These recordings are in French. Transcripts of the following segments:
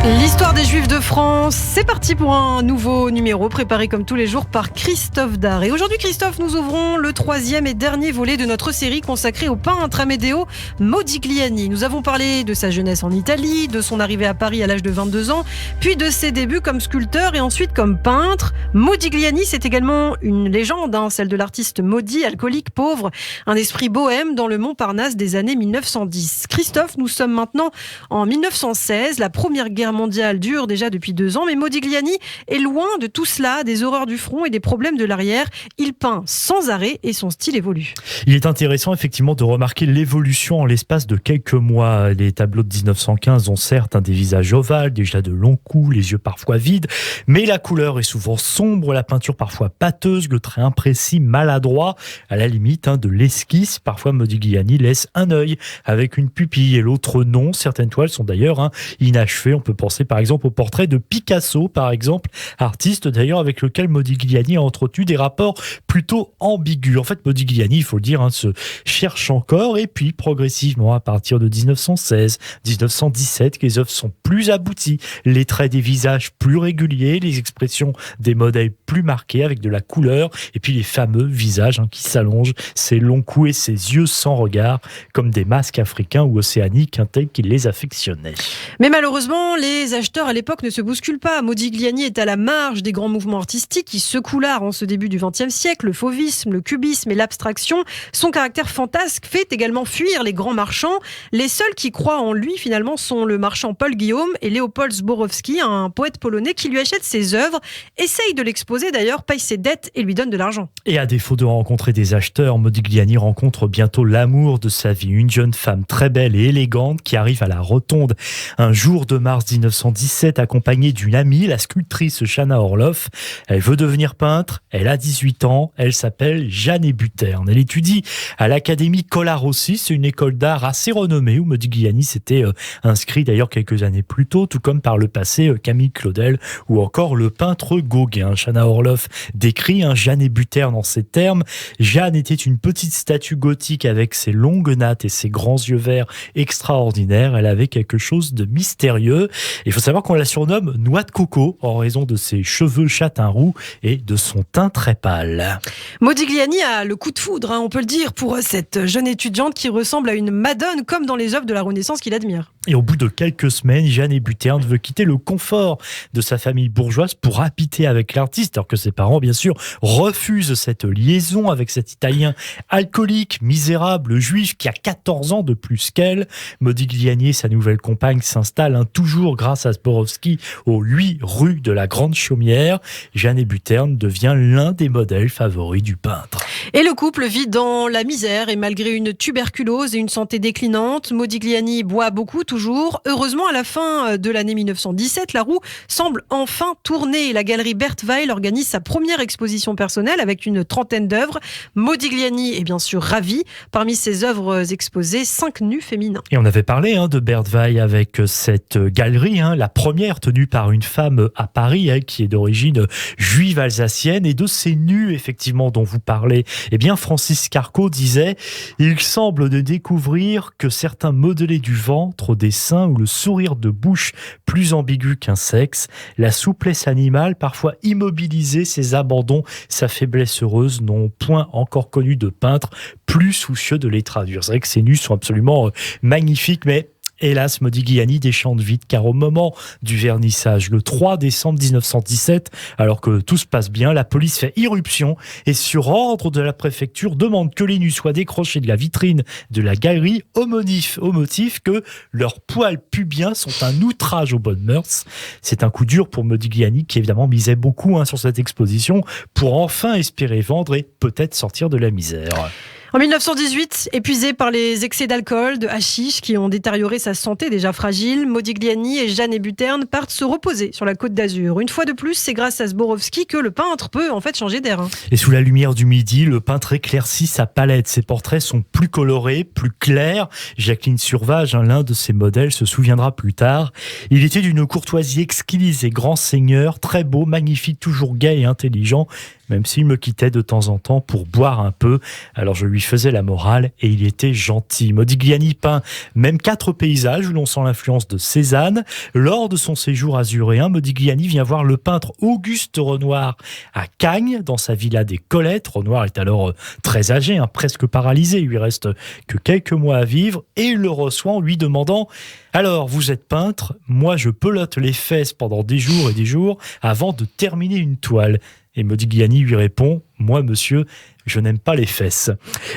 L'histoire des Juifs de France, c'est parti pour un nouveau numéro préparé comme tous les jours par Christophe Dard. Et aujourd'hui, Christophe, nous ouvrons le 3e et dernier volet de notre série consacrée au peintre Amedeo Modigliani. Nous avons parlé de sa jeunesse en Italie, de son arrivée à Paris à l'âge de 22 ans, puis de ses débuts comme sculpteur et ensuite comme peintre. Modigliani, c'est également une légende, celle de l'artiste maudit, alcoolique, pauvre, un esprit bohème dans le Montparnasse des années 1910. Christophe, nous sommes maintenant en 1916, la première guerre mondiale dure déjà depuis 2 ans, mais Modigliani est loin de tout cela, des horreurs du front et des problèmes de l'arrière. Il peint sans arrêt et son style évolue. Il est intéressant effectivement de remarquer l'évolution en l'espace de quelques mois. Les tableaux de 1915 ont certes des visages ovales, déjà de longs coups, les yeux parfois vides, mais la couleur est souvent sombre, la peinture parfois pâteuse, le trait imprécis, maladroit, à la limite de l'esquisse. Parfois Modigliani laisse un œil avec une pupille et l'autre non. Certaines toiles sont d'ailleurs inachevées. On peut penser par exemple au portrait de Picasso, par exemple, artiste d'ailleurs avec lequel Modigliani a entretenu des rapports plutôt ambigus. En fait, Modigliani, il faut le dire, se cherche encore, et puis progressivement, à partir de 1916, 1917, les œuvres sont plus abouties, les traits des visages plus réguliers, les expressions des modèles plus marquées avec de la couleur, et puis les fameux visages qui s'allongent, ses longs coups et ses yeux sans regard, comme des masques africains ou océaniques tels qu'il les affectionnait. Mais malheureusement, les acheteurs à l'époque ne se bousculent pas. Modigliani est à la marge des grands mouvements artistiques qui secouent l'art en ce début du XXe siècle, le fauvisme, le cubisme et l'abstraction. Son caractère fantasque fait également fuir les grands marchands. Les seuls qui croient en lui finalement sont le marchand Paul Guillaume et Léopold Zborowski, un poète polonais qui lui achète ses œuvres, essaye de l'exposer d'ailleurs, paye ses dettes et lui donne de l'argent. Et à défaut de rencontrer des acheteurs, Modigliani rencontre bientôt l'amour de sa vie, une jeune femme très belle et élégante qui arrive à la Rotonde un jour de mars 1917, accompagnée d'une amie, la sculptrice Chana Orloff. Elle veut devenir peintre, elle a 18 ans, elle s'appelle Jeanne Buterne. Elle étudie à l'Académie Colarossi, c'est une école d'art assez renommée où Modigliani s'était inscrit d'ailleurs quelques années plus tôt, tout comme par le passé Camille Claudel ou encore le peintre Gauguin. Chana Orloff décrit Jeanne Buterne en ces termes. Jeanne était une petite statue gothique avec ses longues nattes et ses grands yeux verts extraordinaires. Elle avait quelque chose de mystérieux. Il faut savoir qu'on la surnomme Noix de coco en raison de ses cheveux châtain roux et de son teint très pâle. Modigliani a le coup de foudre, on peut le dire, pour cette jeune étudiante qui ressemble à une madone comme dans les œuvres de la Renaissance qu'il admire. Et au bout de quelques semaines, Jeanne Buterne veut quitter le confort de sa famille bourgeoise pour habiter avec l'artiste, alors que ses parents, bien sûr, refusent cette liaison avec cet Italien alcoolique, misérable, juif, qui a 14 ans de plus qu'elle. Modigliani et sa nouvelle compagne s'installent toujours grâce à Zborowski aux 8 rues de la Grande Chaumière. Jeanne Buterne devient l'un des modèles favoris du peintre. Et le couple vit dans la misère et malgré une tuberculose et une santé déclinante, Modigliani boit beaucoup toujours. Heureusement, à la fin de l'année 1917, la roue semble enfin tourner. La galerie Bertweil organise sa première exposition personnelle avec une 30aine d'œuvres. Modigliani est bien sûr ravi. Parmi ses œuvres exposées, 5 nus féminins. Et on avait parlé de Bertweil avec cette galerie, la première tenue par une femme à Paris, qui est d'origine juive alsacienne, et de ces nus effectivement dont vous parlez. Eh bien, Francis Carco disait « Il semble de découvrir que certains modelés du ventre, des seins ou le sourire de bouche plus ambigu qu'un sexe, la souplesse animale, parfois immobilisée, ses abandons, sa faiblesse heureuse n'ont point encore connu de peintre plus soucieux de les traduire. » C'est vrai que ces nus sont absolument magnifiques, mais hélas, Modigliani déchante vite, car au moment du vernissage, le 3 décembre 1917, alors que tout se passe bien, la police fait irruption et sur ordre de la préfecture demande que les nus soient décrochés de la vitrine de la galerie au motif que leurs poils pubiens sont un outrage aux bonnes mœurs. C'est un coup dur pour Modigliani qui évidemment misait beaucoup sur cette exposition pour enfin espérer vendre et peut-être sortir de la misère. En 1918, épuisé par les excès d'alcool, de hashish qui ont détérioré sa santé déjà fragile, Modigliani et Jeanne Buterne partent se reposer sur la Côte d'Azur. Une fois de plus, c'est grâce à Zborowski que le peintre peut en fait changer d'air. Et sous la lumière du midi, le peintre éclaircit sa palette. Ses portraits sont plus colorés, plus clairs. Jacqueline Survage, l'un de ses modèles, se souviendra plus tard. Il était d'une courtoisie exquise et grand seigneur, très beau, magnifique, toujours gai et intelligent. même s'il me quittait de temps en temps pour boire un peu. Alors je lui faisais la morale et il était gentil. Modigliani peint même 4 paysages où l'on sent l'influence de Cézanne. Lors de son séjour azuréen, Modigliani vient voir le peintre Auguste Renoir à Cagnes, dans sa villa des Colettes. Renoir est alors très âgé, presque paralysé. Il lui reste que quelques mois à vivre et il le reçoit en lui demandant « Alors, vous êtes peintre, moi je pelote les fesses pendant des jours et des jours avant de terminer une toile. » Et Modigliani lui répond « Moi, monsieur, je n'aime pas les fesses. »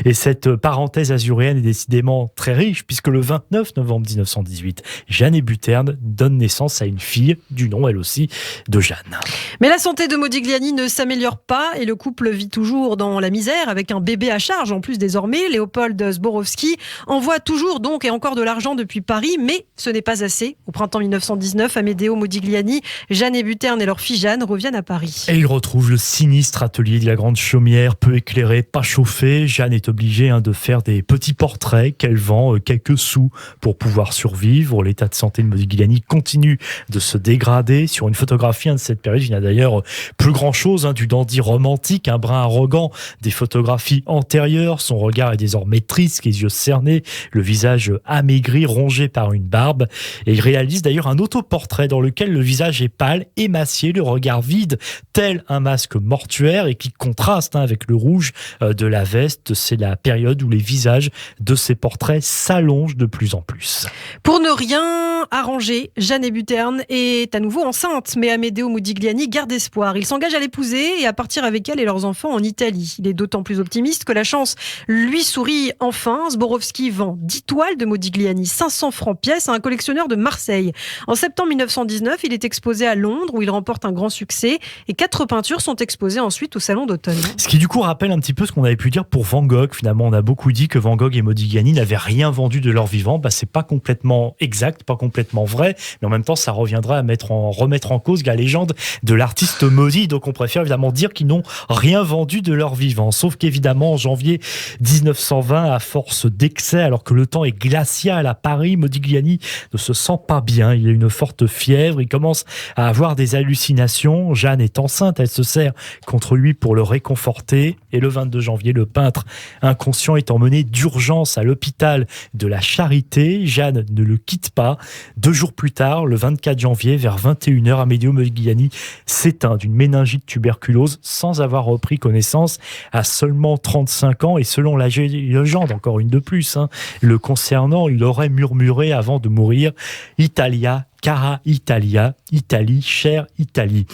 Et cette parenthèse azuréenne est décidément très riche, puisque le 29 novembre 1918, Jeanne Hébuterne donne naissance à une fille, du nom elle aussi de Jeanne. Mais la santé de Modigliani ne s'améliore pas et le couple vit toujours dans la misère, avec un bébé à charge en plus désormais. Léopold Zborowski envoie toujours donc et encore de l'argent depuis Paris, mais ce n'est pas assez. Au printemps 1919, Amedeo Modigliani, Jeanne Hébuterne et leur fille Jeanne reviennent à Paris. Et ils retrouvent le sinistre atelier de la Grande Chaumière, peu éclairé, pas chauffé. Jeanne est obligée de faire des petits portraits qu'elle vend quelques sous pour pouvoir survivre. L'état de santé de Modigliani continue de se dégrader. Sur une photographie de cette période, il n'y a d'ailleurs plus grand-chose du dandy romantique, un brin arrogant des photographies antérieures. Son regard est désormais triste, les yeux cernés, le visage amaigri, rongé par une barbe. Et il réalise d'ailleurs un autoportrait dans lequel le visage est pâle, émacié, le regard vide, tel un masque mortuaire et qui contraste avec le rouge de la veste. C'est la période où les visages de ces portraits s'allongent de plus en plus. Pour ne rien arranger, Jeanne Hébuterne est à nouveau enceinte, mais Amedeo Modigliani garde espoir. Il s'engage à l'épouser et à partir avec elle et leurs enfants en Italie. Il est d'autant plus optimiste que la chance lui sourit enfin. Zborowski vend 10 toiles de Modigliani, 500 francs pièce, à un collectionneur de Marseille. En septembre 1919, il est exposé à Londres où il remporte un grand succès et 4 peintures sont exposées ensuite au Salon d'automne. Ce qui du coup rappelle un petit peu ce qu'on avait pu dire pour Van Gogh. Finalement, on a beaucoup dit que Van Gogh et Modigliani n'avaient rien vendu de leur vivant. C'est pas complètement exact, pas complètement vrai, mais en même temps, ça reviendra à remettre en cause la légende de l'artiste maudit. Donc on préfère évidemment dire qu'ils n'ont rien vendu de leur vivant. Sauf qu'évidemment, en janvier 1920, à force d'excès, alors que le temps est glacial à Paris, Modigliani ne se sent pas bien. Il a une forte fièvre, il commence à avoir des hallucinations. Jeanne est enceinte, elle se serre contre lui pour le réconforter. Et le 22 janvier, le peintre inconscient est emmené d'urgence à l'hôpital de la Charité. Jeanne ne le quitte pas. 2 jours plus tard, le 24 janvier, vers 21h, Amedeo Modigliani s'éteint d'une méningite tuberculose sans avoir repris connaissance à seulement 35 ans. Et selon la légende, encore une de plus, le concernant, il aurait murmuré avant de mourir « Italia, cara Italia, Italie, chère Italie ».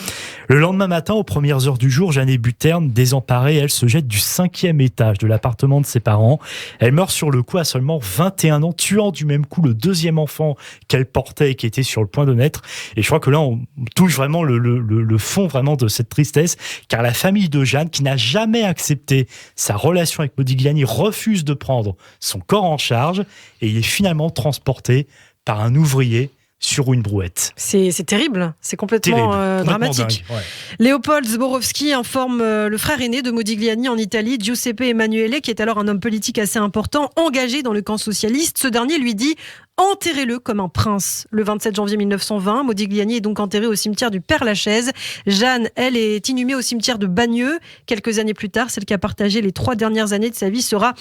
Le lendemain matin, aux premières heures du jour, Jeanne Hébuterne, désemparée, elle se jette du 5e étage de l'appartement de ses parents. Elle meurt sur le coup à seulement 21 ans, tuant du même coup le 2e enfant qu'elle portait et qui était sur le point de naître. Et je crois que là, on touche vraiment le fond vraiment de cette tristesse, car la famille de Jeanne, qui n'a jamais accepté sa relation avec Modigliani, refuse de prendre son corps en charge et il est finalement transporté par un ouvrier sur une brouette. C'est terrible, c'est complètement dramatique. Dingue, ouais. Léopold Zborowski informe le frère aîné de Modigliani en Italie, Giuseppe Emanuele, qui est alors un homme politique assez important, engagé dans le camp socialiste. Ce dernier lui dit « Enterrez-le comme un prince ». Le 27 janvier 1920, Modigliani est donc enterré au cimetière du Père-Lachaise. Jeanne, elle, est inhumée au cimetière de Bagneux. Quelques années plus tard, celle qui a partagé les 3 dernières années de sa vie sera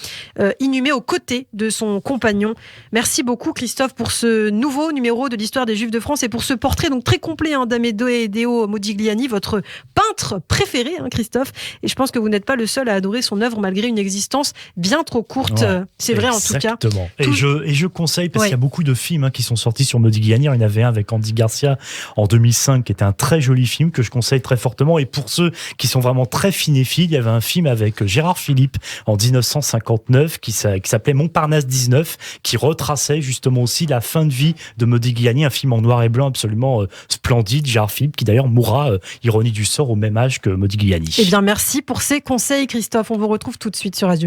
inhumée aux côtés de son compagnon. Merci beaucoup Christophe pour ce nouveau numéro de l'histoire des Juifs de France et pour ce portrait donc très complet d'Amedeo Modigliani, votre peintre préféré, Christophe. Et je pense que vous n'êtes pas le seul à adorer son œuvre malgré une existence bien trop courte. Ouais, c'est vrai en tout cas. Exactement. Et je conseille, parce qu'il y a beaucoup de films qui sont sortis sur Modigliani. Il y en avait un avec Andy Garcia en 2005 qui était un très joli film que je conseille très fortement. Et pour ceux qui sont vraiment très cinéphiles, il y avait un film avec Gérard Philippe en 1959 qui s'appelait Montparnasse 19, qui retraçait justement aussi la fin de vie de Modigliani, un film en noir et blanc absolument splendide. Gérard Philippe qui d'ailleurs mourra, ironie du sort, au même âge que Modigliani. Eh bien merci pour ces conseils Christophe. On vous retrouve tout de suite sur Radio J.